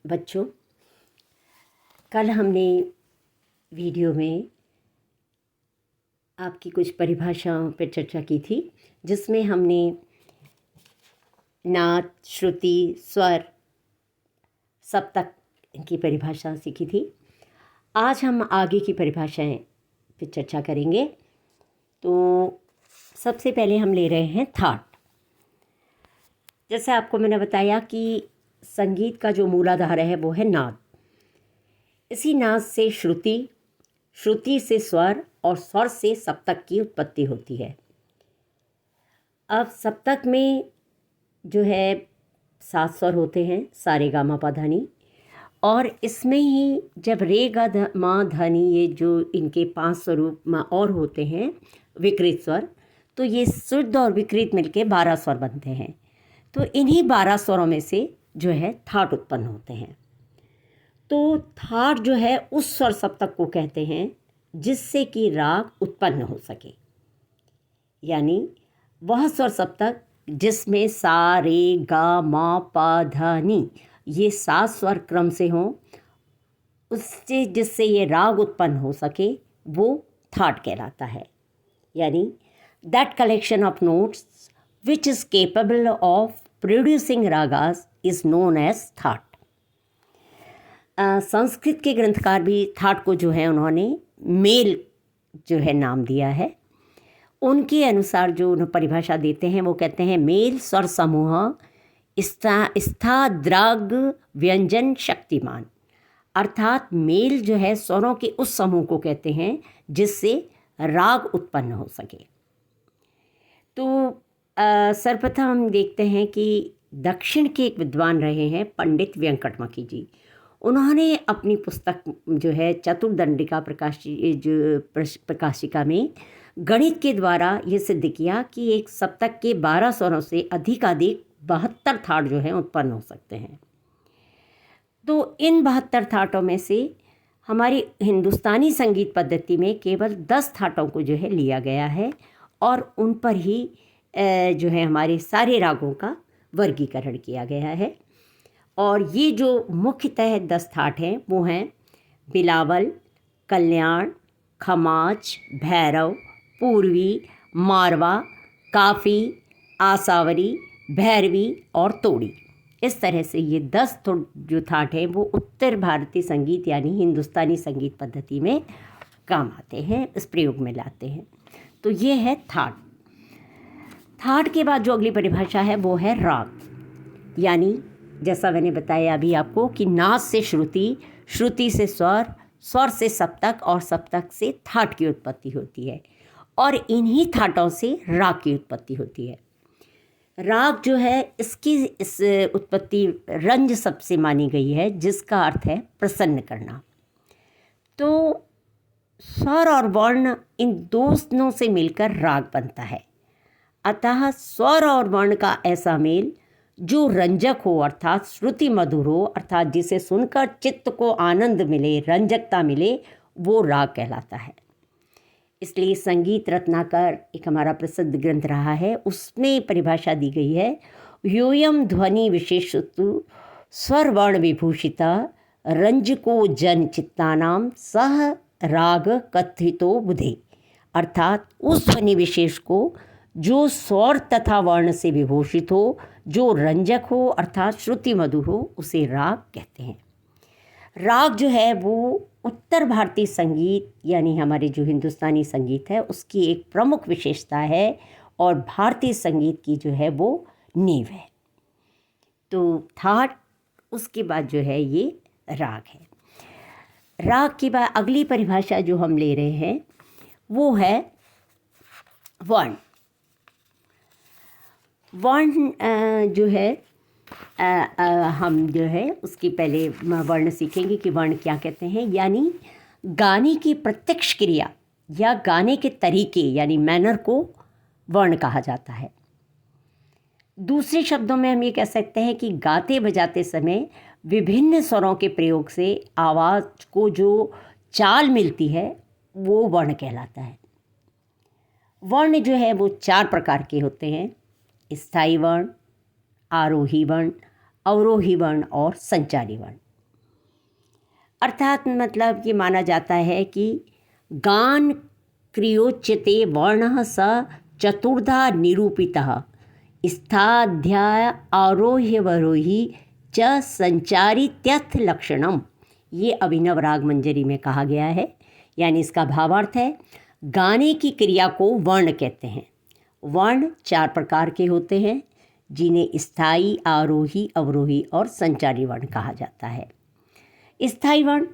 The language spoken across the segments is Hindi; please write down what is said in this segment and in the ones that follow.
बच्चों, कल हमने वीडियो में आपकी कुछ परिभाषाओं पर चर्चा की थी, जिसमें हमने नाद, श्रुति, स्वर, सप्तक की परिभाषा सीखी थी। आज हम आगे की परिभाषाएं पर चर्चा करेंगे। तो सबसे पहले हम ले रहे हैं थाट। जैसे आपको मैंने बताया कि संगीत का जो मूलाधार है वो है नाद। इसी नाद से श्रुति, श्रुति से स्वर और स्वर से सप्तक की उत्पत्ति होती है। अब सप्तक में जो है 7 स्वर होते हैं, सा रे गा मा पा धा नी, और इसमें ही जब रे गा मा धा नी ये जो इनके 5 स्वरूप और होते हैं विकृत स्वर, तो ये शुद्ध और विकृत मिलके 12 स्वर बनते हैं। तो इन्हीं 12 स्वरों में से जो है थाट उत्पन्न होते हैं। तो थाट जो है उस स्वर सप्तक को कहते हैं जिससे कि राग उत्पन्न हो सके, यानी वह स्वर सप्तक जिसमें सा रे गा मा पा धा नी ये 7 स्वर क्रम से हों, उससे जिससे ये राग उत्पन्न हो सके वो थाट कहलाता है। यानी that collection of notes which is capable of producing ragas is known as thaat. Sanskrit के ग्रंथकार भी थाट को जो है उन्होंने मेल जो है नाम दिया है। उनके अनुसार जो उन्हें परिभाषा देते हैं वो कहते हैं मेल स्वर समूह स्था द्राग व्यंजन शक्तिमान। अर्थात मेल जो है स्वरों के उस समूह को कहते हैं जिससे राग उत्पन्न हो सके। तो सर्वप्रथम हम देखते हैं कि दक्षिण के एक विद्वान रहे हैं पंडित वेंकटमखी जी। उन्होंने अपनी पुस्तक जो है चतुर्दंडिका प्रकाशिका में गणित के द्वारा ये सिद्ध किया कि एक सप्तक के 12 स्वरों से अधिकाधिक 72 थाट जो हैं उत्पन्न हो सकते हैं। तो इन 72 थाटों में से हमारी हिंदुस्तानी संगीत पद्धति में केवल 10 थाटों को जो है लिया गया है और उन पर ही जो है हमारे सारे रागों का वर्गीकरण किया गया है। और ये जो मुख्यतः 10 थाट हैं वो हैं बिलावल, कल्याण, खमाज, भैरव, पूर्वी, मारवा, काफ़ी, आसावरी, भैरवी और तोड़ी। इस तरह से ये 10 जो थाट हैं वो उत्तर भारतीय संगीत यानी हिंदुस्तानी संगीत पद्धति में काम आते हैं, इस प्रयोग में लाते हैं। तो ये है थाट। थाट के बाद जो अगली परिभाषा है वो है राग। यानी जैसा मैंने बताया अभी आपको कि नाद से श्रुति, श्रुति से स्वर, स्वर से सप्तक और सप्तक से थाट की उत्पत्ति होती है और इन्हीं थाटों से राग की उत्पत्ति होती है। राग जो है इसकी इस उत्पत्ति रंज शब्द से मानी गई है, जिसका अर्थ है प्रसन्न करना। तो स्वर और वर्ण इन दोनों से मिलकर राग बनता है। अतः स्वर और वर्ण का ऐसा मेल जो रंजक हो अर्थात श्रुति मधुर हो, अर्थात जिसे सुनकर चित्त को आनंद मिले, रंजकता मिले, वो राग कहलाता है। इसलिए संगीत रत्नाकर एक हमारा प्रसिद्ध ग्रंथ रहा है, उसमें परिभाषा दी गई है यूयम ध्वनि विशेषतु स्वर वर्ण विभूषिता रंजको जन चित्तानाम सह राग कथितो बुधे। अर्थात उस ध्वनि विशेष को जो स्वर तथा वर्ण से विभूषित हो, जो रंजक हो अर्थात श्रुति मधुर हो, उसे राग कहते हैं। राग जो है वो उत्तर भारतीय संगीत यानी हमारे जो हिंदुस्तानी संगीत है उसकी एक प्रमुख विशेषता है और भारतीय संगीत की जो है वो नींव है। तो थाट, उसके बाद जो है ये राग है। राग के बाद अगली परिभाषा जो हम ले रहे हैं वो है वर्ण। वर्ण जो है हम जो है उसकी पहले वर्ण सीखेंगे कि वर्ण क्या कहते हैं। यानी गाने की प्रत्यक्ष क्रिया या गाने के तरीके यानी मैनर को वर्ण कहा जाता है। दूसरे शब्दों में हम ये कह सकते हैं कि गाते बजाते समय विभिन्न स्वरों के प्रयोग से आवाज़ को जो चाल मिलती है वो वर्ण कहलाता है। वर्ण जो है वो 4 प्रकार के होते हैं: स्थायी वर्ण, आरोही वर्ण, अवरोही वर्ण और संचारी वर्ण। अर्थात मतलब ये माना जाता है कि गान क्रियोच्यते वर्णः स चतुर्धा निरूपितः स्थाध्याय आरोह्यवरोही च संचारित्यर्थ लक्षणम। ये अभिनव राग मंजरी में कहा गया है। यानी इसका भावार्थ है, गाने की क्रिया को वर्ण कहते हैं। वर्ण 4 प्रकार के होते हैं, जिन्हें स्थायी, आरोही, अवरोही और संचारी वर्ण कहा जाता है। स्थायी वर्ण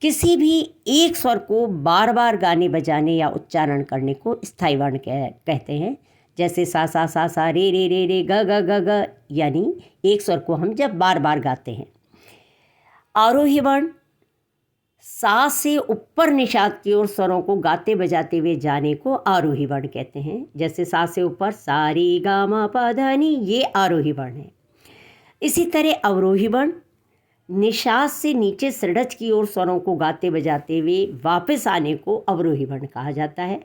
किसी भी एक स्वर को बार बार गाने बजाने या उच्चारण करने को स्थायी वर्ण कहते हैं। जैसे सा सा रे रे रे रे ग ग ग ग, यानी एक स्वर को हम जब बार बार गाते हैं। आरोही वर्ण सा से ऊपर निषाद की ओर स्वरों को गाते बजाते हुए जाने को आरोही वर्ण कहते हैं। जैसे सा से ऊपर सा रे गा मा पा धा नी, ये आरोही वर्ण है। इसी तरह अवरोही वर्ण निषाद से नीचे सृडज की ओर स्वरों को गाते बजाते हुए वापस आने को अवरोही वर्ण कहा जाता है।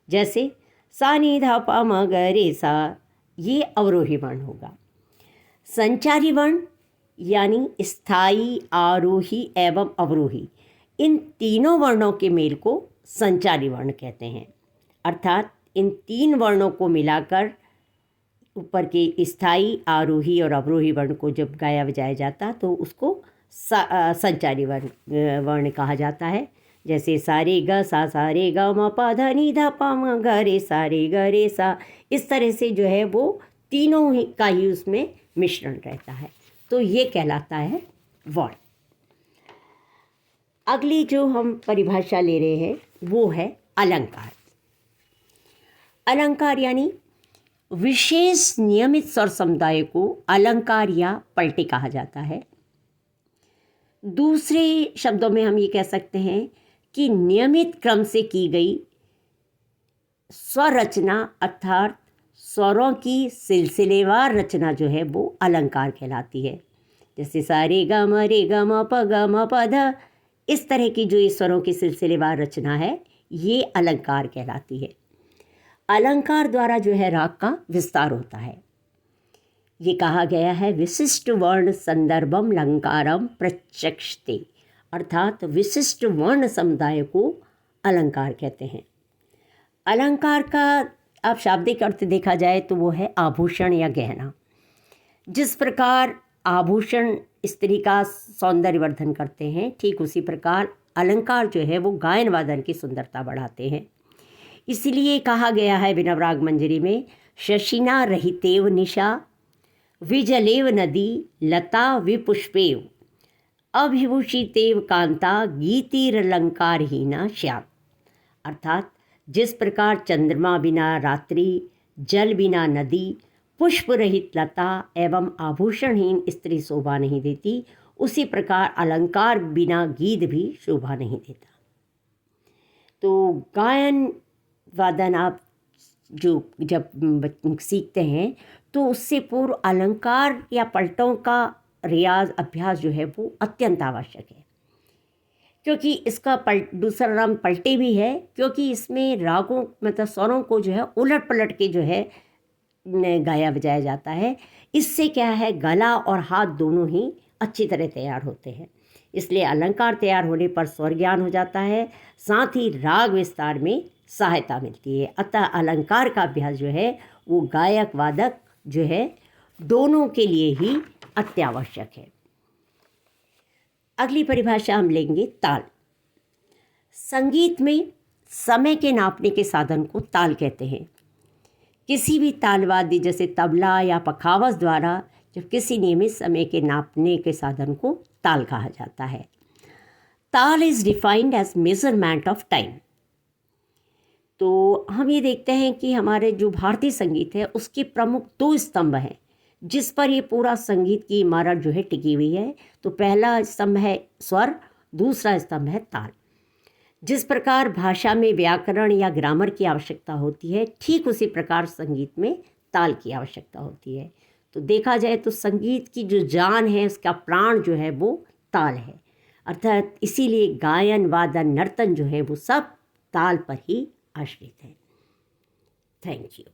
जैसे सा नी धा पा म ग रे सा, ये अवरोही वर्ण होगा। संचारी वर्ण यानी स्थायी, आरोही एवं अवरोही, इन तीनों वर्णों के मेल को संचारी वर्ण कहते हैं। अर्थात इन 3 वर्णों को मिलाकर ऊपर के स्थायी, आरोही और अवरोही वर्ण को जब गाया बजाया जाता तो उसको संचारी वर्ण कहा जाता है। जैसे सारे ग सा रे ग म पा धा नी धा पा म ग रे सा रे ग रे सा, इस तरह से जो है वो तीनों ही का ही उसमें मिश्रण रहता है, तो ये कहलाता है वर्ण। अगली जो हम परिभाषा ले रहे हैं वो है अलंकार। अलंकार यानी विशेष नियमित स्वर समुदाय को अलंकार या पलटे कहा जाता है। दूसरे शब्दों में हम ये कह सकते हैं कि नियमित क्रम से की गई स्वर रचना, अर्थात स्वरों की सिलसिलेवार रचना जो है वो अलंकार कहलाती है। जैसे सा रे ग म प ध, इस तरह की जो इस स्वरों की सिलसिलेवार रचना है ये अलंकार कहलाती है। अलंकार द्वारा जो है राग का विस्तार होता है। ये कहा गया है विशिष्ट वर्ण संदर्भम अलंकारम प्रचक्षते, अर्थात विशिष्ट वर्ण समुदाय को अलंकार कहते हैं। अलंकार का अब शाब्दिक अर्थ देखा जाए तो वो है आभूषण या गहना। जिस प्रकार आभूषण स्त्री का सौंदर्यवर्धन करते हैं, ठीक उसी प्रकार अलंकार जो है वो गायन वादन की सुंदरता बढ़ाते हैं। इसलिए कहा गया है अभिनव राग मंजरी में, शशिना रहितेव निशा विजलेव नदी लता विपुष्पेव अभिभूषितेव कांता गीतिरलंकारहीना श्याम। अर्थात जिस प्रकार चंद्रमा बिना रात्रि, जल बिना नदी, पुष्प रहित लता एवं आभूषणहीन स्त्री शोभा नहीं देती, उसी प्रकार अलंकार बिना गीत भी शोभा नहीं देता। तो गायन वादन आप जो जब सीखते हैं तो उससे पूर्व अलंकार या पलटों का रियाज, अभ्यास जो है वो अत्यंत आवश्यक है। क्योंकि इसका दूसरा नाम पलटे भी है, क्योंकि इसमें रागों मतलब स्वरों को जो है उलट पलट के जो है गाया बजाया जाता है। इससे क्या है, गला और हाथ दोनों ही अच्छी तरह तैयार होते हैं। इसलिए अलंकार तैयार होने पर स्वर ज्ञान हो जाता है, साथ ही राग विस्तार में सहायता मिलती है। अतः अलंकार का अभ्यास जो है वो गायक वादक जो है दोनों के लिए ही अत्यावश्यक है। अगली परिभाषा हम लेंगे ताल। संगीत में समय के नापने के साधन को ताल कहते हैं। किसी भी तालवाद्य जैसे तबला या पखावज द्वारा जब किसी नियमित समय के नापने के साधन को ताल कहा जाता है। Taal is defined as measurement of time. तो हम ये देखते हैं कि हमारे जो भारतीय संगीत है उसके प्रमुख 2 स्तंभ हैं जिस पर ये पूरा संगीत की इमारत जो है टिकी हुई है। तो पहला स्तंभ है स्वर, दूसरा स्तंभ है ताल। जिस प्रकार भाषा में व्याकरण या ग्रामर की आवश्यकता होती है, ठीक उसी प्रकार संगीत में ताल की आवश्यकता होती है। तो देखा जाए तो संगीत की जो जान है, उसका प्राण जो है वो ताल है। अर्थात इसीलिए गायन, वादन, नर्तन जो है वो सब ताल पर ही आश्रित है। Thank you.